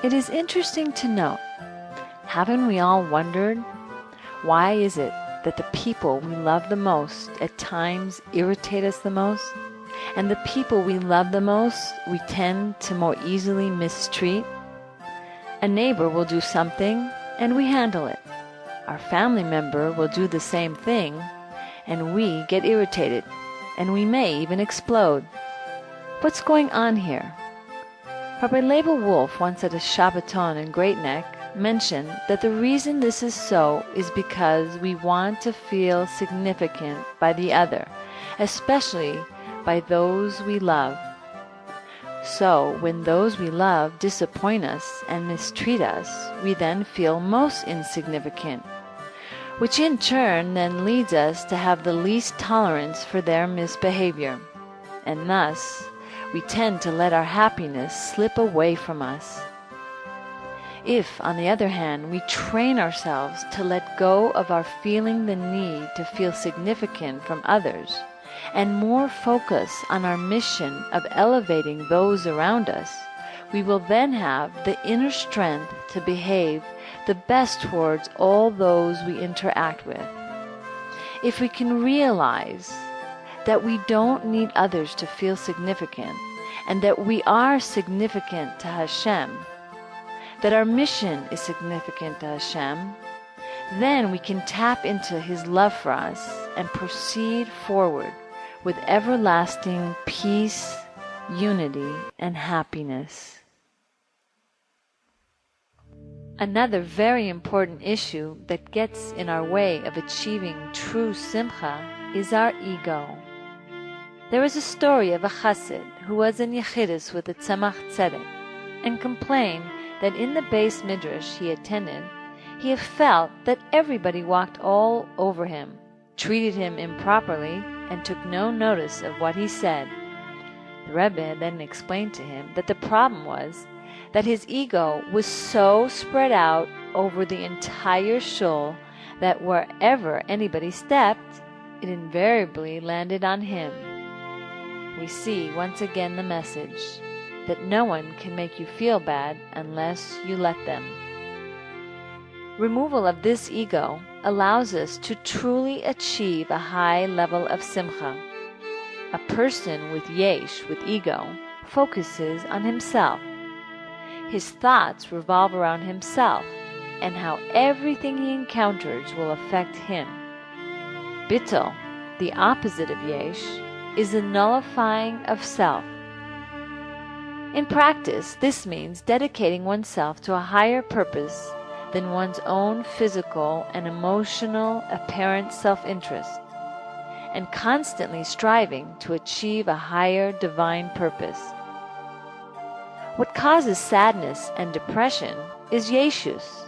It is interesting to note, haven't we all wondered, why is it that the people we love the most at times irritate us the most, and the people we love the most we tend to more easily mistreat? A neighbor will do something and we handle it. Our family member will do the same thing and we get irritated, and we may even explode. What's going on here? Rabbi Leibel Wolf, once at a Shabbaton in Great Neck, mentioned that the reason this is so is because we want to feel significant by the other, especially by those we love. So when those we love disappoint us and mistreat us, we then feel most insignificant, which in turn then leads us to have the least tolerance for their misbehavior, and thus we tend to let our happiness slip away from us. If, on the other hand, we train ourselves to let go of our feeling the need to feel significant from others, and more focus on our mission of elevating those around us, we will then have the inner strength to behave the best towards all those we interact with. If we can realize that we don't need others to feel significant, and that we are significant to Hashem, that our mission is significant to Hashem, then we can tap into His love for us and proceed forward with everlasting peace, unity, and happiness. Another very important issue that gets in our way of achieving true simcha is our ego. There is a story of a chassid who was in Yechidus with the Tzemach Tzedek and complained that in the Beis Midrash he attended, he felt that everybody walked all over him, treated him improperly, and took no notice of what he said. The Rebbe then explained to him that the problem was that his ego was so spread out over the entire shul that wherever anybody stepped, it invariably landed on him. We see once again the message that no one can make you feel bad unless you let them. Removal of this ego allows us to truly achieve a high level of simcha. A person with yesh, with ego, focuses on himself. His thoughts revolve around himself and how everything he encounters will affect him. Bittul, the opposite of yesh, is the nullifying of self. In practice, this means dedicating oneself to a higher purpose than one's own physical and emotional apparent self-interest, and constantly striving to achieve a higher divine purpose. What causes sadness and depression is yeshus.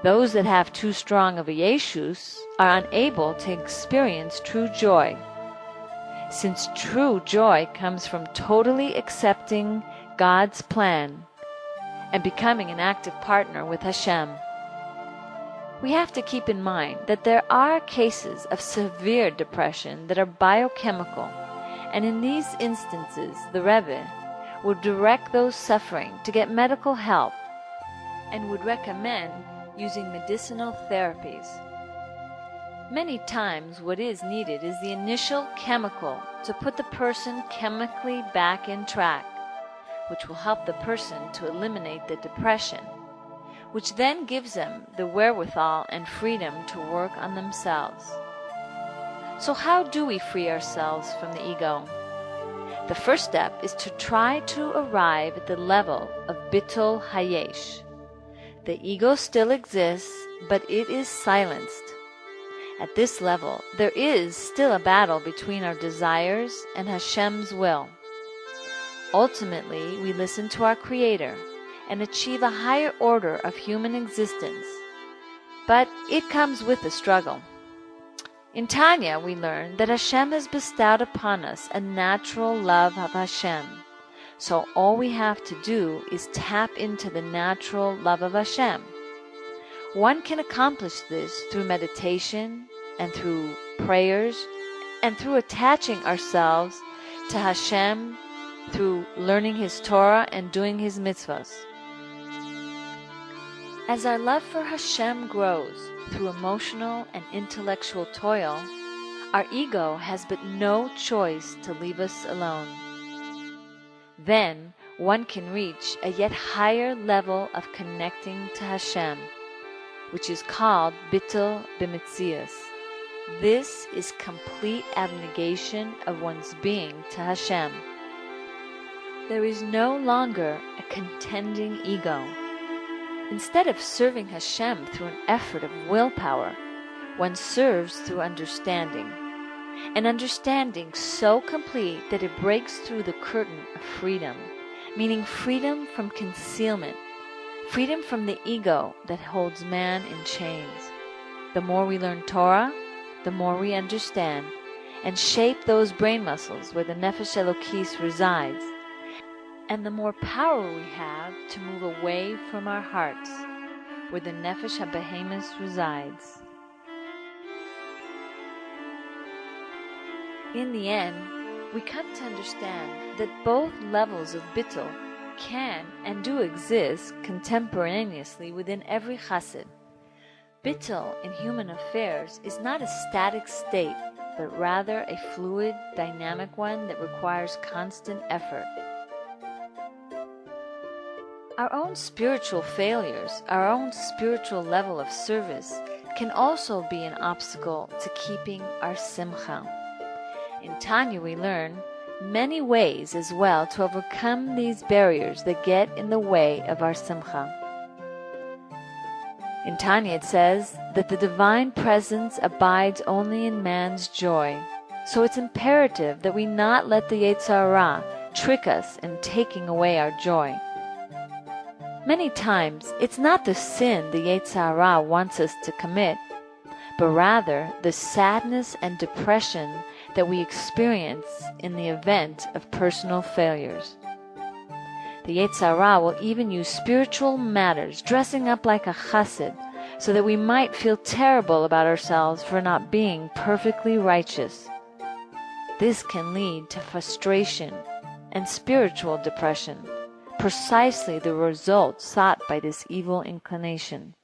Those that have too strong of a yeshus are unable to experience true joy, since true joy comes from totally accepting God's plan and becoming an active partner with Hashem. We have to keep in mind that there are cases of severe depression that are biochemical, and in these instances the Rebbe would direct those suffering to get medical help and would recommend using medicinal therapies. Many times what is needed is the initial chemical to put the person chemically back in track, which will help the person to eliminate the depression, which then gives them the wherewithal and freedom to work on themselves. So how do we free ourselves from the ego? The first step is to try to arrive at the level of Bittul Hayesh. The ego still exists, but it is silenced. At this level, there is still a battle between our desires and Hashem's will. Ultimately, we listen to our Creator and achieve a higher order of human existence. But it comes with a struggle. In Tanya, we learn that Hashem has bestowed upon us a natural love of Hashem. So all we have to do is tap into the natural love of Hashem. One can accomplish this through meditation and through prayers and through attaching ourselves to Hashem through learning His Torah and doing His mitzvahs. As our love for Hashem grows through emotional and intellectual toil, our ego has but no choice to leave us alone. Then one can reach a yet higher level of connecting to Hashem, which is called Bittul B'Metzius. This is complete abnegation of one's being to Hashem. There is no longer a contending ego. Instead of serving Hashem through an effort of willpower, one serves through understanding. An understanding so complete that it breaks through the curtain of freedom, meaning freedom from concealment, freedom from the ego that holds man in chains. The more we learn Torah, the more we understand and shape those brain muscles where the Nefesh Elokis resides, and the more power we have to move away from our hearts, where the Nefesh HaBehemis resides. In the end, we come to understand that both levels of Bittul can and do exist contemporaneously within every chassid. Bittul in human affairs is not a static state, but rather a fluid, dynamic one that requires constant effort. Our own spiritual failures, our own spiritual level of service, can also be an obstacle to keeping our simcha. In Tanya we learn many ways as well to overcome these barriers that get in the way of our simcha. In Tanya it says that the divine presence abides only in man's joy, so it's imperative that we not let the Yetzer Hara trick us in taking away our joy. Many times, it's not the sin the Yetzer Hara wants us to commit, but rather the sadness and depression that we experience in the event of personal failures. The Yetzer Hara will even use spiritual matters, dressing up like a chassid, so that we might feel terrible about ourselves for not being perfectly righteous. This can lead to frustration and spiritual depression, precisely the result sought by this evil inclination.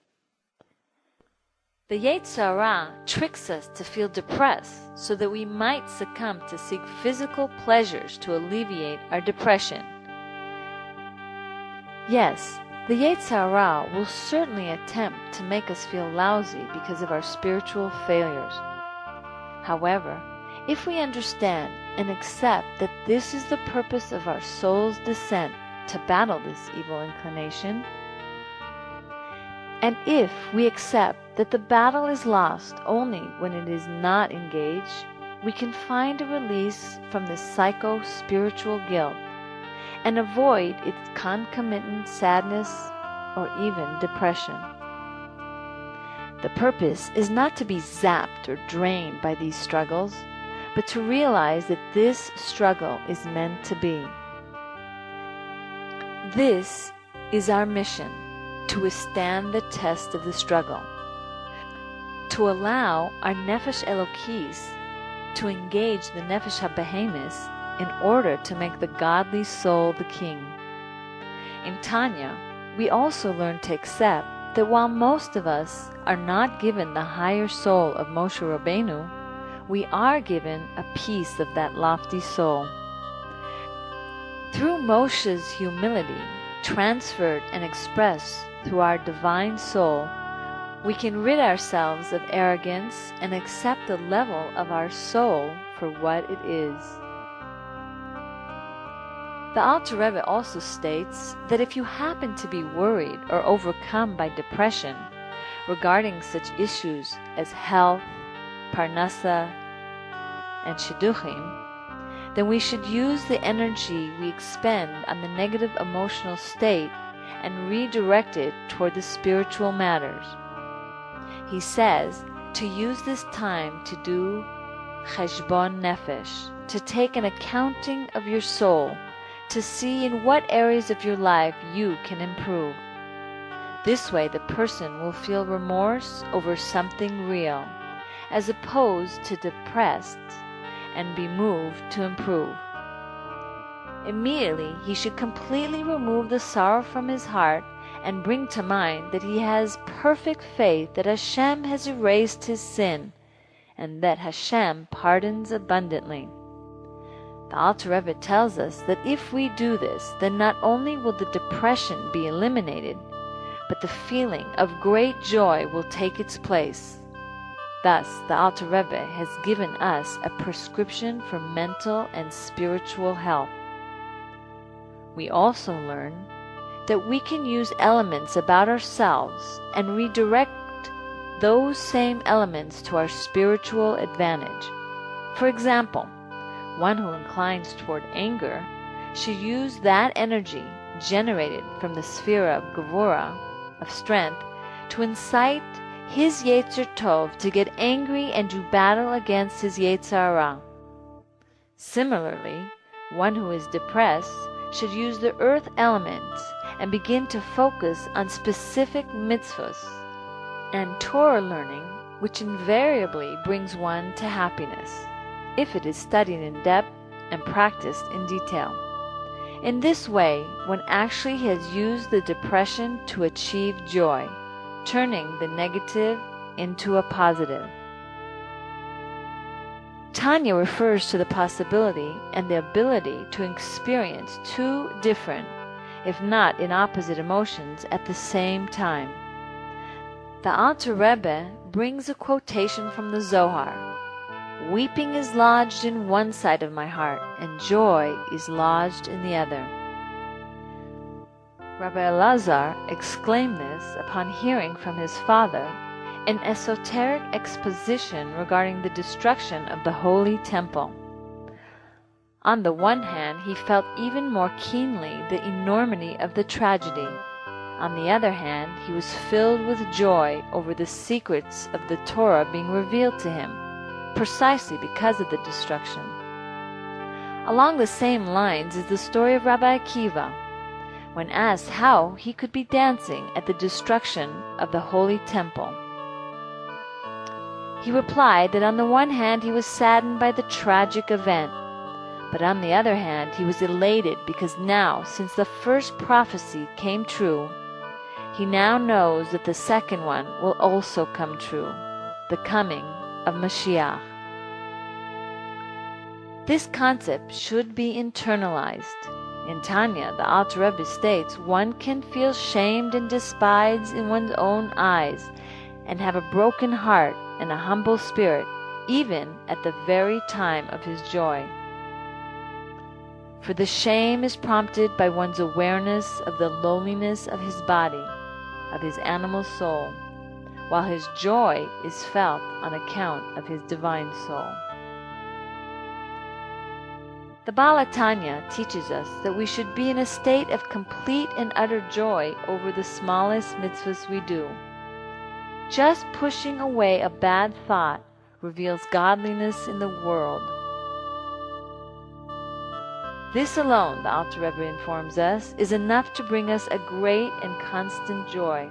The Yetzer Hara tricks us to feel depressed so that we might succumb to seek physical pleasures to alleviate our depression. Yes, the Yetzer Hara will certainly attempt to make us feel lousy because of our spiritual failures. However, if we understand and accept that this is the purpose of our soul's descent to battle this evil inclination, and if we accept that the battle is lost only when it is not engaged, we can find a release from the psycho-spiritual guilt and avoid its concomitant sadness or even depression. The purpose is not to be zapped or drained by these struggles, but to realize that this struggle is meant to be. This is our mission, to withstand the test of the struggle, to allow our Nefesh Elokis to engage the Nefesh HaBehemis in order to make the godly soul the king. In Tanya, we also learn to accept that while most of us are not given the higher soul of Moshe Rabbeinu, we are given a piece of that lofty soul. Through Moshe's humility, transferred and expressed through our divine soul, we can rid ourselves of arrogance and accept the level of our soul for what it is. The Alter Rebbe also states that if you happen to be worried or overcome by depression regarding such issues as health, parnasa, and shidduchim, then we should use the energy we expend on the negative emotional state and redirect it toward the spiritual matters. He says to use this time to do cheshbon nefesh, to take an accounting of your soul, to see in what areas of your life you can improve. This way the person will feel remorse over something real, as opposed to depressed, and be moved to improve. Immediately he should completely remove the sorrow from his heart and bring to mind that he has perfect faith that Hashem has erased his sin and that Hashem pardons abundantly. The Alter Rebbe tells us that if we do this, then not only will the depression be eliminated, but the feeling of great joy will take its place. Thus, the Alter Rebbe has given us a prescription for mental and spiritual health. We also learn that we can use elements about ourselves and redirect those same elements to our spiritual advantage. For example, one who inclines toward anger should use that energy generated from the sphere of Gevurah, of strength, to incite his Yetzer Tov to get angry and do battle against his Yetzer Hara. Similarly, one who is depressed should use the earth element and begin to focus on specific mitzvahs and Torah learning, which invariably brings one to happiness, if it is studied in depth and practiced in detail. In this way, one actually has used the depression to achieve joy, turning the negative into a positive. Tanya refers to the possibility and the ability to experience two different, if not in opposite emotions at the same time. The Alter Rebbe brings a quotation from the Zohar. Weeping is lodged in one side of my heart, and joy is lodged in the other. Rabbi Elazar exclaimed this upon hearing from his father an esoteric exposition regarding the destruction of the Holy Temple. On the one hand, he felt even more keenly the enormity of the tragedy. On the other hand, he was filled with joy over the secrets of the Torah being revealed to him, precisely because of the destruction. Along the same lines is the story of Rabbi Akiva, when asked how he could be dancing at the destruction of the Holy Temple. He replied that on the one hand he was saddened by the tragic event, but on the other hand he was elated because now, since the first prophecy came true, he now knows that the second one will also come true, the coming of Mashiach. This concept should be internalized. In Tanya, the Alter Rebbe states one can feel shamed and despised in one's own eyes and have a broken heart and a humble spirit, even at the very time of his joy. For the shame is prompted by one's awareness of the lowliness of his body, of his animal soul, while his joy is felt on account of his divine soul. The Baal HaTanya teaches us that we should be in a state of complete and utter joy over the smallest mitzvahs we do. Just pushing away a bad thought reveals godliness in the world. This alone, the Alter Rebbe informs us, is enough to bring us a great and constant joy.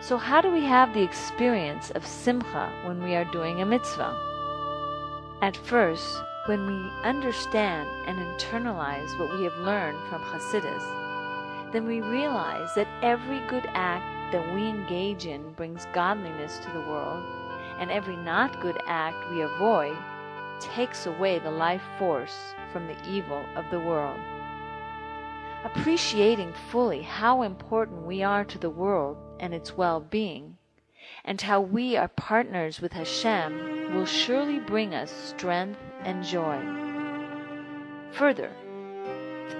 So how do we have the experience of simcha when we are doing a mitzvah? At first, when we understand and internalize what we have learned from Chassidus, then we realize that every good act that we engage in brings godliness to the world, and every not good act we avoid takes away the life force from the evil of the world. Appreciating fully how important we are to the world and its well-being, and how we are partners with Hashem, will surely bring us strength and joy. Further,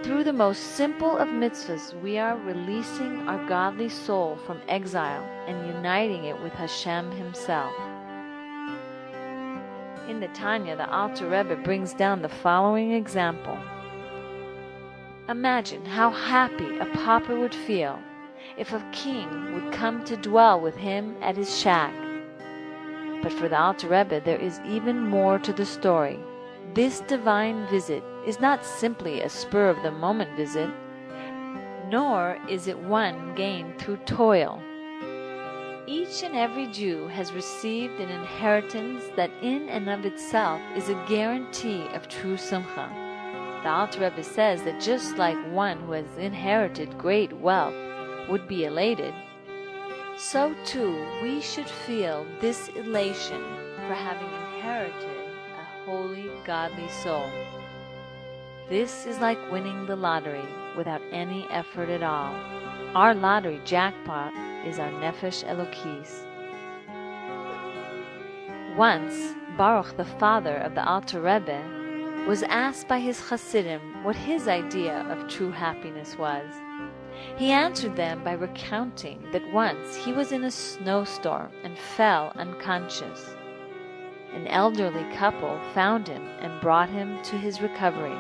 through the most simple of mitzvahs, we are releasing our godly soul from exile and uniting it with Hashem Himself. In the Tanya, the Alter Rebbe brings down the following example. Imagine how happy a pauper would feel if a king would come to dwell with him at his shack. But for the Alter Rebbe, there is even more to the story. This divine visit is not simply a spur-of-the-moment visit, nor is it one gained through toil. Each and every Jew has received an inheritance that in and of itself is a guarantee of true simcha. The Alter Rebbe says that just like one who has inherited great wealth would be elated, so too we should feel this elation for having inherited a holy, godly soul. This is like winning the lottery without any effort at all. Our lottery jackpot is our Nefesh Elokis. Once, Baruch, the father of the Alter Rebbe, was asked by his Hasidim what his idea of true happiness was. He answered them by recounting that once he was in a snowstorm and fell unconscious. An elderly couple found him and brought him to his recovery.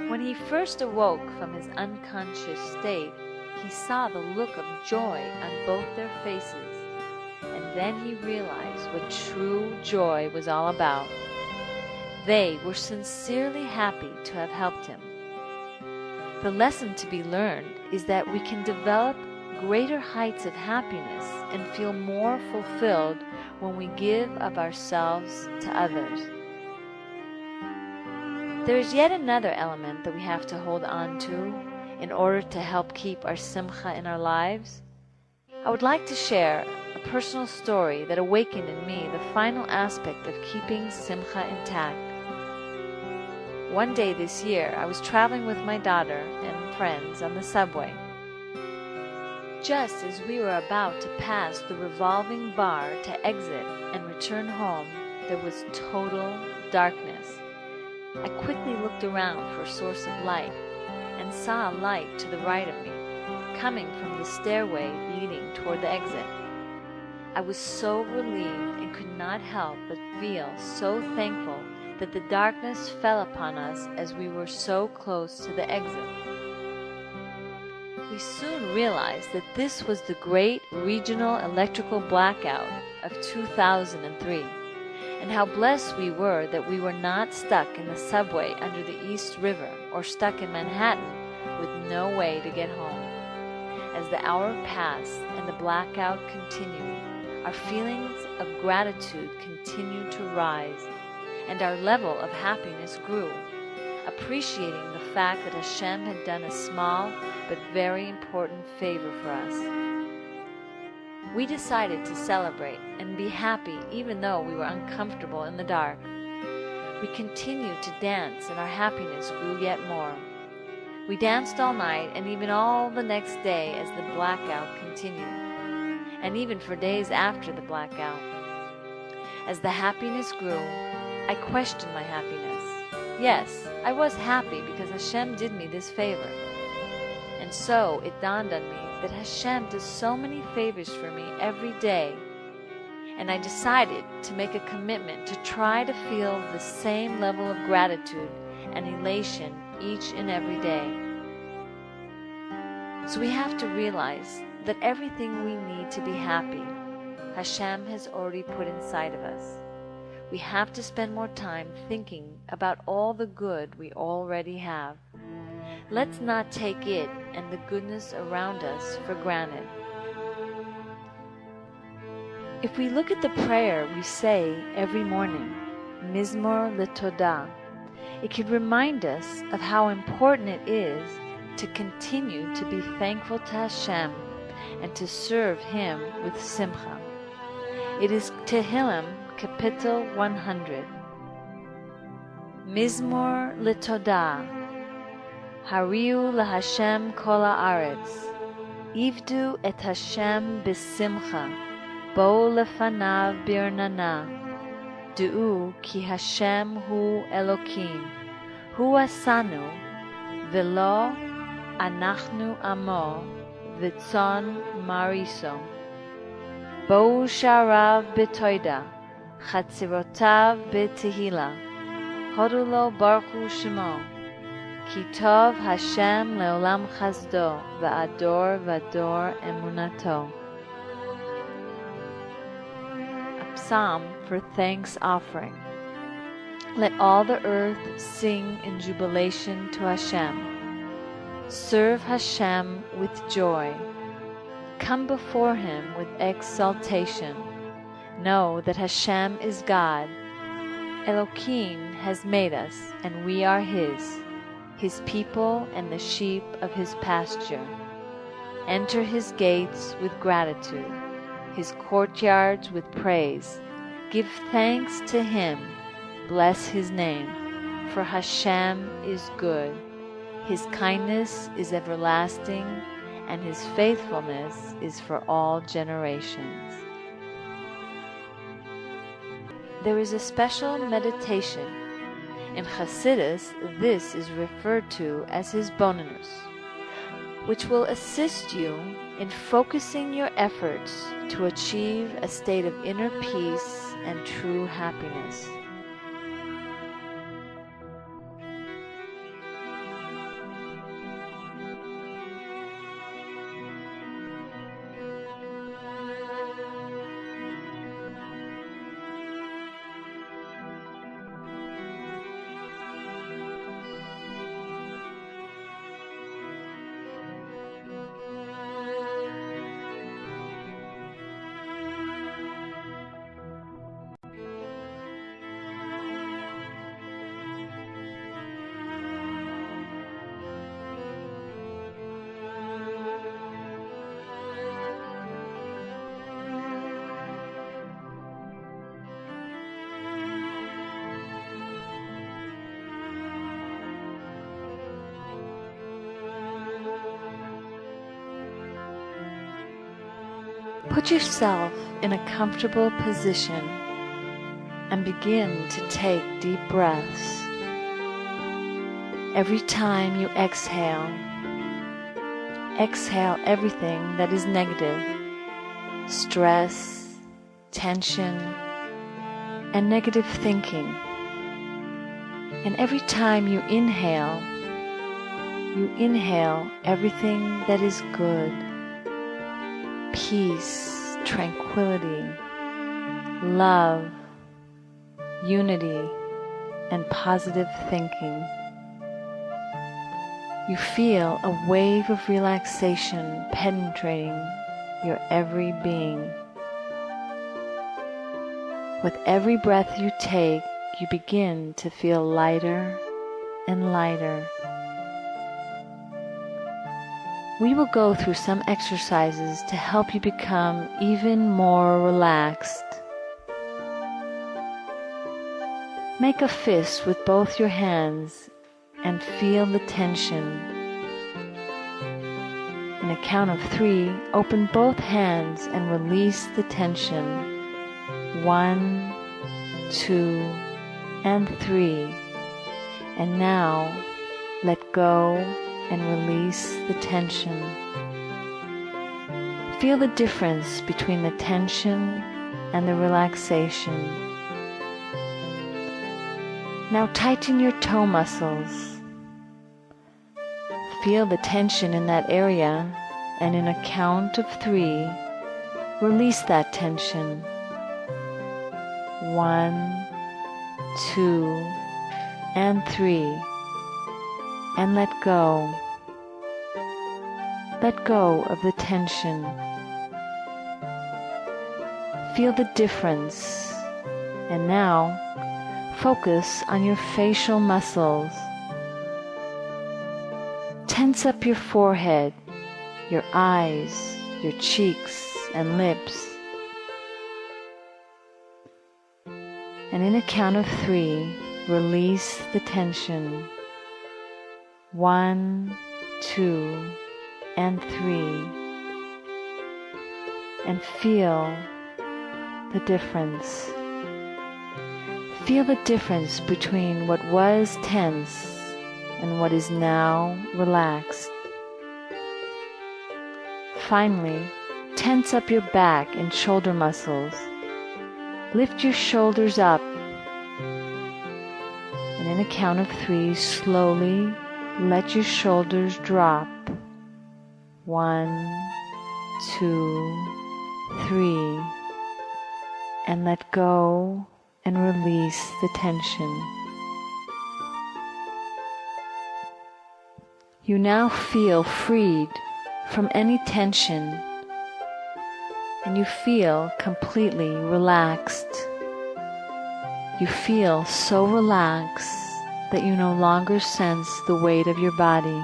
When he first awoke from his unconscious state, he saw the look of joy on both their faces, and then he realized what true joy was all about. They were sincerely happy to have helped him. The lesson to be learned is that we can develop greater heights of happiness and feel more fulfilled when we give of ourselves to others. There is yet another element that we have to hold on to in order to help keep our simcha in our lives. I would like to share a personal story that awakened in me the final aspect of keeping simcha intact. One day this year, I was traveling with my daughter and friends on the subway. Just as we were about to pass the revolving bar to exit and return home, there was total darkness. I quickly looked around for a source of light and saw a light to the right of me, coming from the stairway leading toward the exit. I was so relieved and could not help but feel so thankful that the darkness fell upon us as we were so close to the exit. We soon realized that this was the great regional electrical blackout of 2003. And how blessed we were that we were not stuck in the subway under the East River or stuck in Manhattan with no way to get home. As the hour passed and the blackout continued, our feelings of gratitude continued to rise, and our level of happiness grew, appreciating the fact that Hashem had done a small but very important favor for us. We decided to celebrate and be happy even though we were uncomfortable in the dark. We continued to dance and our happiness grew yet more. We danced all night and even all the next day as the blackout continued, and even for days after the blackout. As the happiness grew, I questioned my happiness. Yes, I was happy because Hashem did me this favor. And so it dawned on me that Hashem does so many favors for me every day, and I decided to make a commitment to try to feel the same level of gratitude and elation each and every day. So we have to realize that everything we need to be happy, Hashem has already put inside of us. We have to spend more time thinking about all the good we already have. Let's not take it and the goodness around us for granted. If we look at the prayer we say every morning, Mizmor LeTodah, it could remind us of how important it is to continue to be thankful to Hashem and to serve Him with simcha. It is Tehillim, Kapitel 100. Mizmor LeTodah. Hariu LaHashem kol haaretz, ivdu et Hashem b'simcha, bo lefanav birnana, du'u ki Hashem hu Elokim, hu asanu, velo anachnu amo, v'tzon mariso. Bo sharav b'toida, chatzirotav b'tehila, hodu lo baruchu shemo, Ki tov Hashem leolam chasdo, va'ador v'ador emunato. A psalm for thanks offering. Let all the earth sing in jubilation to Hashem. Serve Hashem with joy. Come before Him with exaltation. Know that Hashem is God. Elohim has made us, and we are His people and the sheep of His pasture. Enter his gates with gratitude, his courtyards with praise. Give thanks to him, bless his name, for Hashem is good. His kindness is everlasting, and his faithfulness is for all generations. There is a special meditation. In Hasidus, this is referred to as his bonus, which will assist you in focusing your efforts to achieve a state of inner peace and true happiness. Put yourself in a comfortable position and begin to take deep breaths. Every time you exhale, exhale everything that is negative, stress, tension, and negative thinking. And every time you inhale everything that is good. Peace, tranquility, love, unity, and positive thinking. You feel a wave of relaxation penetrating your every being. With every breath you take, you begin to feel lighter and lighter. We will go through some exercises to help you become even more relaxed. Make a fist with both your hands and feel the tension. In a count of 3, open both hands and release the tension. 1, 2, and 3. And now let go and release the tension. Feel the difference between the tension and the relaxation. Now tighten your toe muscles. Feel the tension in that area, and in a count of 3, release that tension. 1, 2, and 3. And let go. Let go of the tension. Feel the difference. And now, focus on your facial muscles. Tense up your forehead, your eyes, your cheeks, and lips. And in a count of 3, release the tension. 1, 2, and 3. And feel the difference. Feel the difference between what was tense and what is now relaxed. Finally, tense up your back and shoulder muscles. Lift your shoulders up. And in a count of 3, slowly let your shoulders drop. 1, 2, 3. And let go and release the tension. You now feel freed from any tension, and you feel completely relaxed. You feel so relaxed that you no longer sense the weight of your body.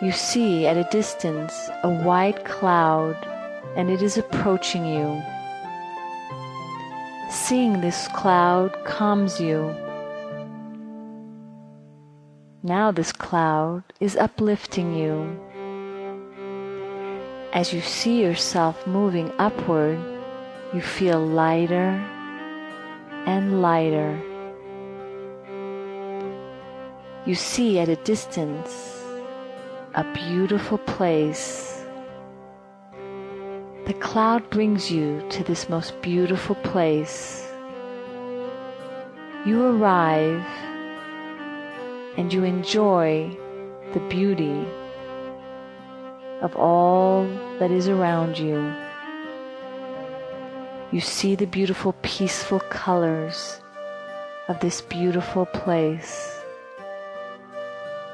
You see at a distance a white cloud, and it is approaching you. Seeing this cloud calms you. Now this cloud is uplifting you. As you see yourself moving upward, you feel lighter and lighter. You see at a distance a beautiful place. The cloud brings you to this most beautiful place. You arrive and you enjoy the beauty of all that is around you. You see the beautiful, peaceful colors of this beautiful place.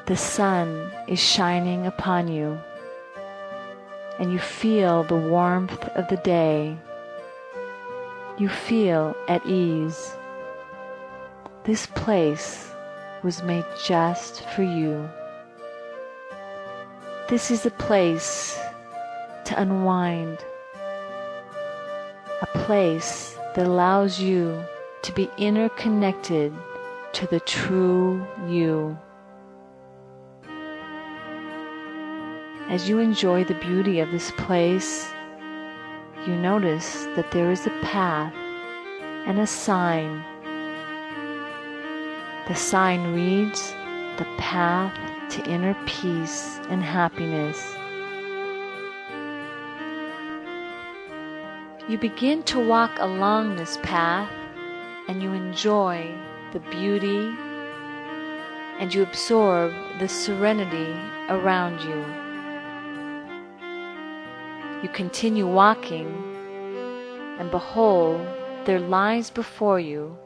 The sun is shining upon you, and you feel the warmth of the day. You feel at ease. This place was made just for you. This is a place to unwind, a place that allows you to be interconnected to the true you. As you enjoy the beauty of this place, you notice that there is a path and a sign. The sign reads, "The path to inner peace and happiness." You begin to walk along this path and you enjoy the beauty and you absorb the serenity around you. You continue walking, and behold, there lies before you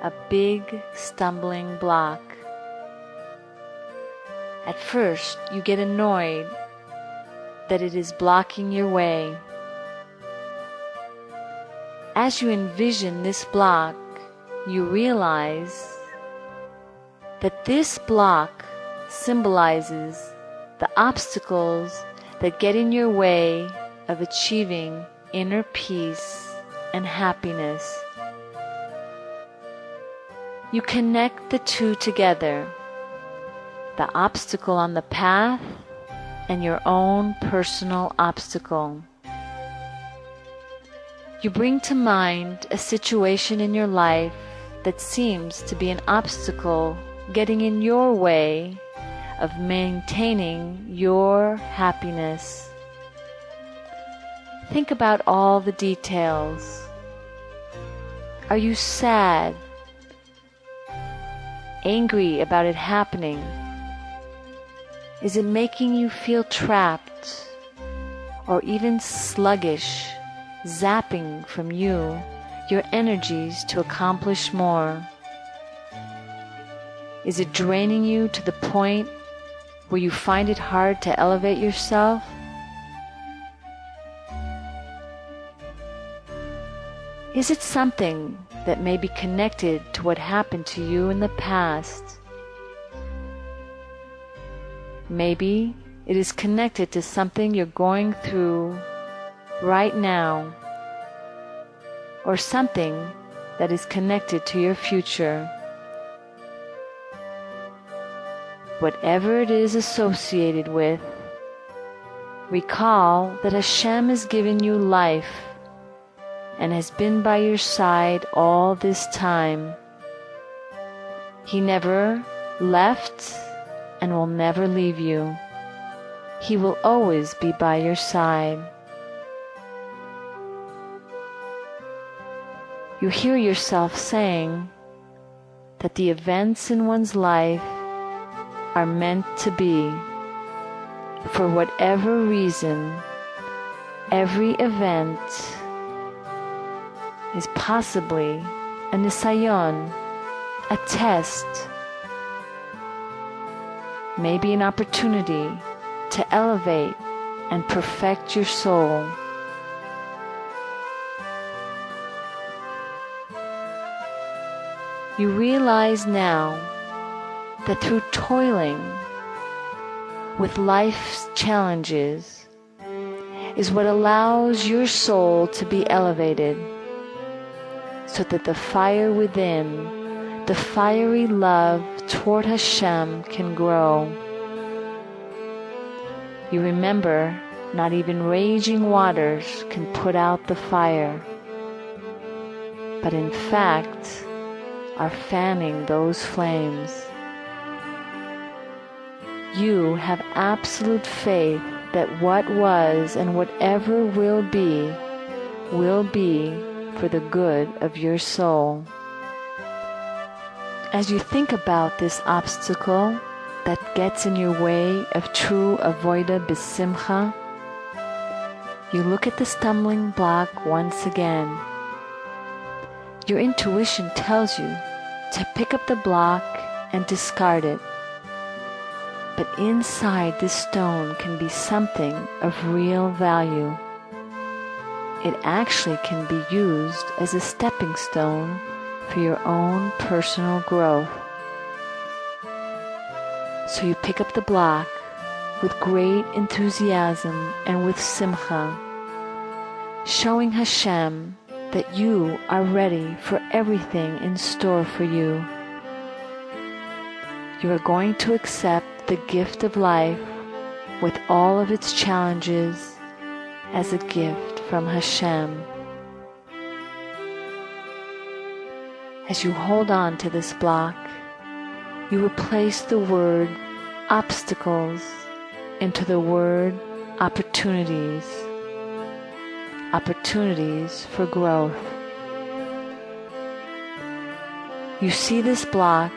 a big stumbling block. At first, you get annoyed that it is blocking your way. As you envision this block, you realize that this block symbolizes the obstacles that get in your way of achieving inner peace and happiness. You connect the two together, the obstacle on the path and your own personal obstacle. You bring to mind a situation in your life that seems to be an obstacle getting in your way of maintaining your happiness. Think about all the details. Are you sad, angry about it happening? Is it making you feel trapped or even sluggish, zapping from you your energies to accomplish more? Is it draining you to the point where you find it hard to elevate yourself? Is it something that may be connected to what happened to you in the past? Maybe it is connected to something you're going through right now, or something that is connected to your future. Whatever it is associated with, recall that Hashem has given you life and has been by your side all this time. He never left and will never leave you. He will always be by your side. You hear yourself saying that the events in one's life are meant to be. For whatever reason, every event is possibly a nisayon, a test, maybe an opportunity to elevate and perfect your soul. You realize now that through toiling, with life's challenges is what allows your soul to be elevated, so that the fire within, the fiery love toward Hashem, can grow. You remember, not even raging waters can put out the fire, but in fact are fanning those flames. You have absolute faith that what was and whatever will be for the good of your soul. As you think about this obstacle that gets in your way of true avodah b'simcha, you look at the stumbling block once again. Your intuition tells you to pick up the block and discard it. But inside this stone can be something of real value. It actually can be used as a stepping stone for your own personal growth. So you pick up the block with great enthusiasm and with simcha, showing Hashem that you are ready for everything in store for you. You are going to accept the gift of life with all of its challenges as a gift from Hashem. As you hold on to this block, you replace the word obstacles into the word opportunities. Opportunities for growth. You see this block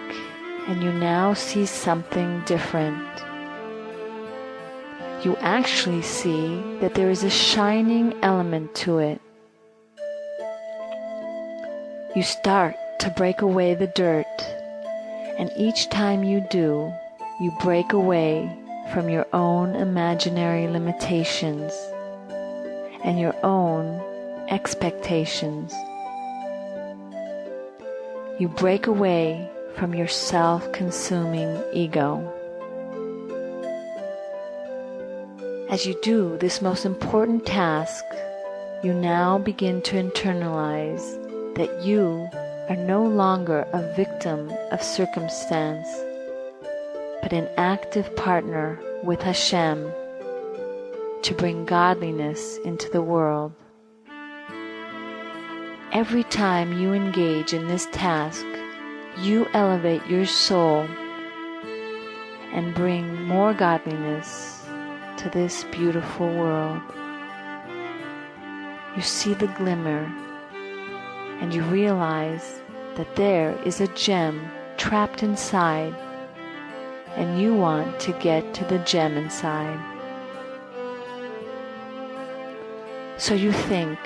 and you now see something different. You actually see that there is a shining element to it. You start to break away the dirt, and each time you do, you break away from your own imaginary limitations and your own expectations. You break away from your self-consuming ego. As you do this most important task, you now begin to internalize that you are no longer a victim of circumstance, but an active partner with Hashem to bring godliness into the world. Every time you engage in this task, you elevate your soul and bring more godliness to this beautiful world. You see the glimmer and you realize that there is a gem trapped inside, and you want to get to the gem inside. So you think,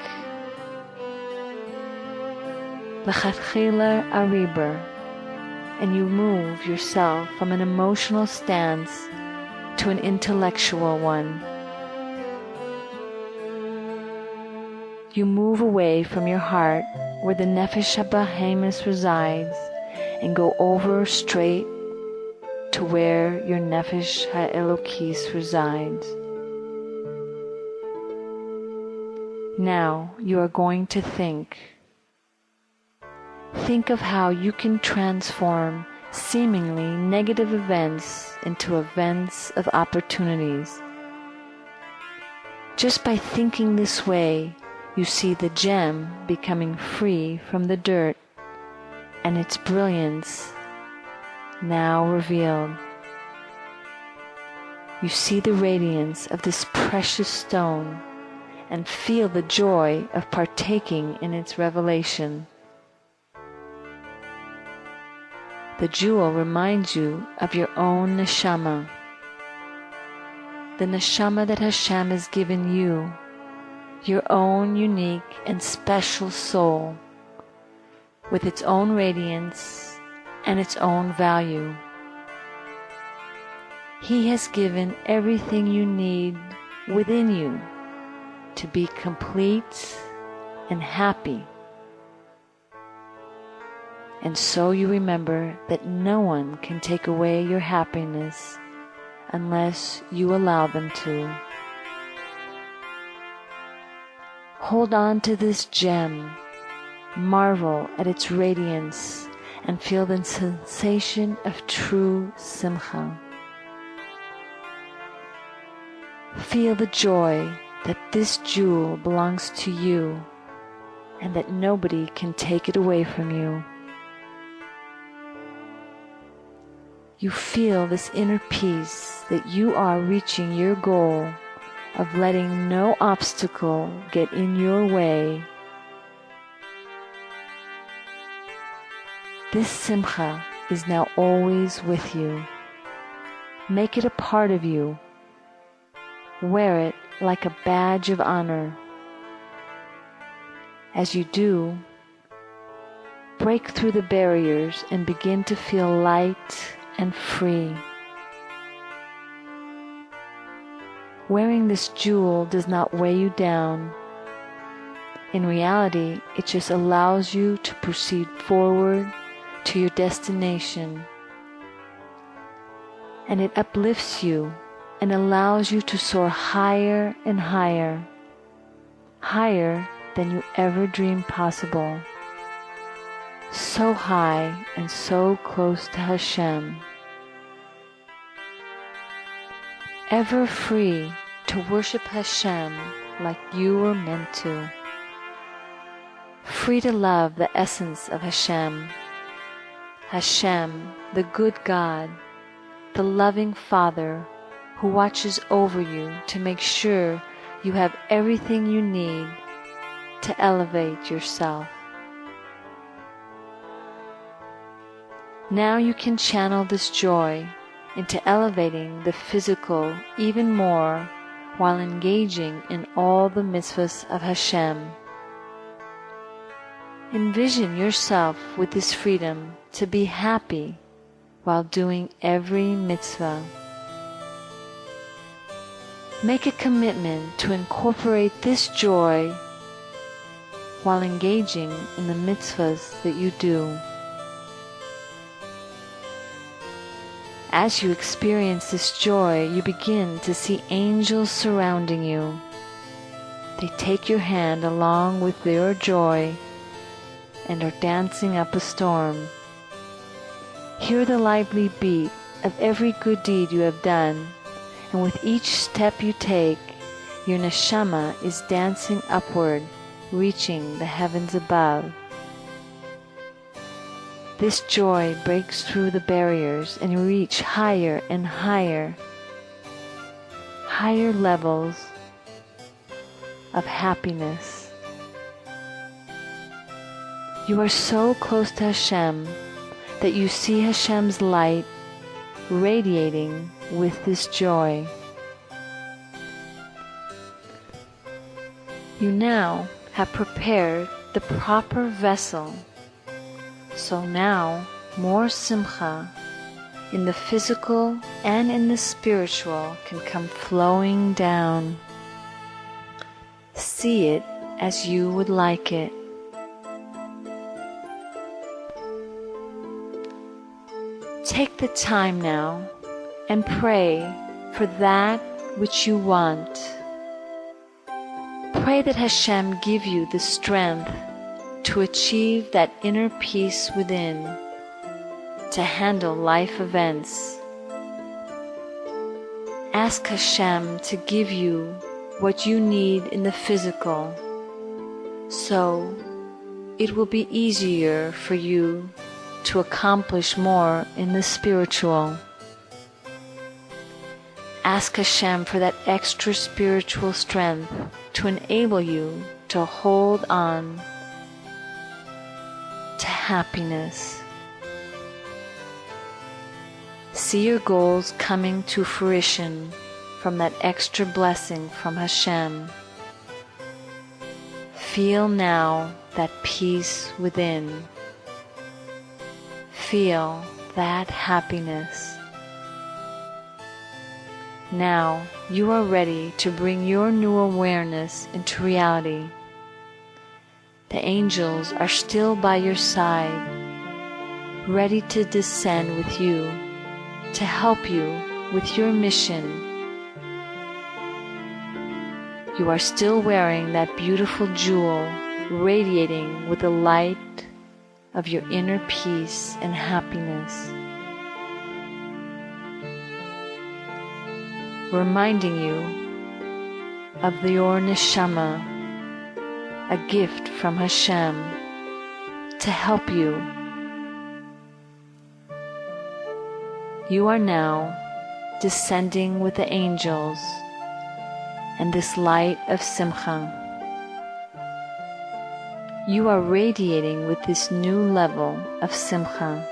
L'chatchila ariber, and you move yourself from an emotional stance to an intellectual one. You move away from your heart where the Nefesh HaBahemis resides and go over straight to where your Nefesh HaElokis resides. Now you are going to think. Think of how you can transform seemingly negative events into events of opportunities. Just by thinking this way, you see the gem becoming free from the dirt and its brilliance now revealed. You see the radiance of this precious stone and feel the joy of partaking in its revelation. The jewel reminds you of your own neshama, the neshama that Hashem has given you, your own unique and special soul, with its own radiance and its own value. He has given everything you need within you to be complete and happy. And so you remember that no one can take away your happiness unless you allow them to. Hold on to this gem, marvel at its radiance, and feel the sensation of true simcha. Feel the joy that this jewel belongs to you and that nobody can take it away from you. You feel this inner peace that you are reaching your goal of letting no obstacle get in your way. This simcha is now always with you. Make it a part of you. Wear it like a badge of honor. As you do, break through the barriers and begin to feel light and free. Wearing this jewel does not weigh you down. In reality, it just allows you to proceed forward to your destination. And it uplifts you and allows you to soar higher and higher, higher than you ever dreamed possible. So high and so close to Hashem. Ever free to worship Hashem like you were meant to. Free to love the essence of Hashem. Hashem, the good God, the loving Father who watches over you to make sure you have everything you need to elevate yourself. Now you can channel this joy into elevating the physical even more while engaging in all the mitzvahs of Hashem. Envision yourself with this freedom to be happy while doing every mitzvah. Make a commitment to incorporate this joy while engaging in the mitzvahs that you do. As you experience this joy, you begin to see angels surrounding you. They take your hand along with their joy and are dancing up a storm. Hear the lively beat of every good deed you have done, and with each step you take, your neshama is dancing upward, reaching the heavens above. This joy breaks through the barriers and you reach higher and higher, higher levels of happiness. You are so close to Hashem that you see Hashem's light radiating with this joy. You now have prepared the proper vessel. So now, more simcha in the physical and in the spiritual can come flowing down. See it as you would like it. Take the time now and pray for that which you want. Pray that Hashem give you the strength to achieve that inner peace within, to handle life events. Ask Hashem to give you what you need in the physical, so it will be easier for you to accomplish more in the spiritual. Ask Hashem for that extra spiritual strength to enable you to hold on to happiness. See your goals coming to fruition from that extra blessing from Hashem. Feel now that peace within. Feel that happiness. Now you are ready to bring your new awareness into reality. The angels are still by your side, ready to descend with you, to help you with your mission. You are still wearing that beautiful jewel, radiating with the light of your inner peace and happiness, reminding you of your neshama, a gift from Hashem to help you. You are now descending with the angels and this light of Simcha. You are radiating with this new level of Simcha.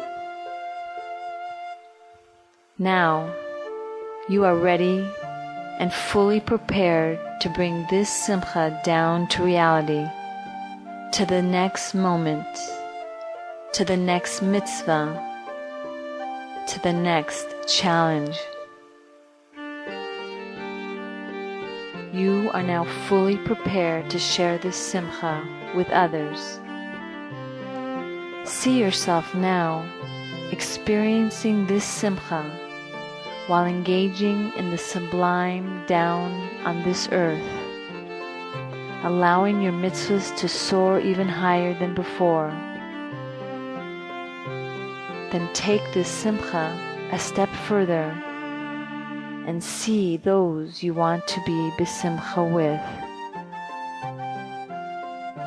Now, you are ready and fully prepared to bring this Simcha down to reality, to the next moment, to the next mitzvah, to the next challenge. You are now fully prepared to share this Simcha with others. See yourself now experiencing this Simcha while engaging in the sublime down on this earth, allowing your mitzvahs to soar even higher than before. Then take this Simcha a step further and see those you want to be besimcha with.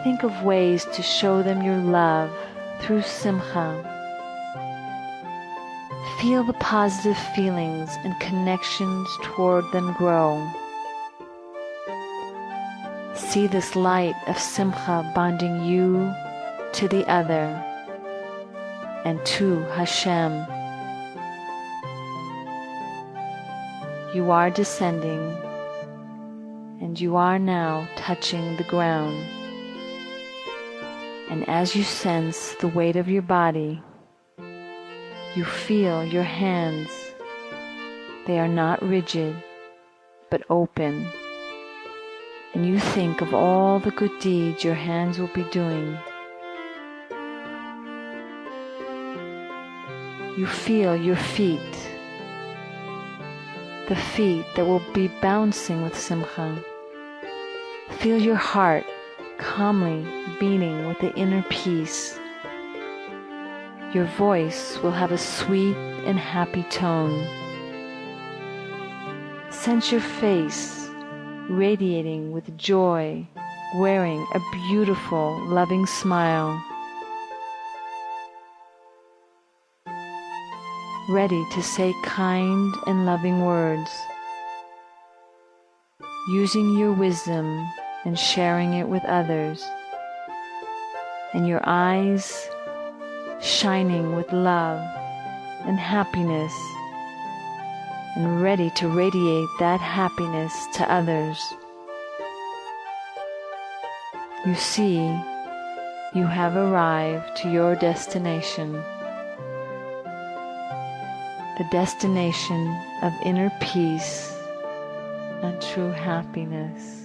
Think of ways to show them your love through Simcha. Feel the positive feelings and connections toward them grow. See this light of Simcha bonding you to the other and to Hashem. You are descending, and you are now touching the ground. And as you sense the weight of your body, you feel your hands. They are not rigid, but open. And you think of all the good deeds your hands will be doing. You feel your feet, the feet that will be bouncing with Simcha. Feel your heart calmly beating with the inner peace. Your voice will have a sweet and happy tone. Sense your face radiating with joy, wearing a beautiful, loving smile. Ready to say kind and loving words, using your wisdom and sharing it with others, and your eyes shining with love and happiness, and ready to radiate that happiness to others. You see, you have arrived to your destination, the destination of inner peace and true happiness.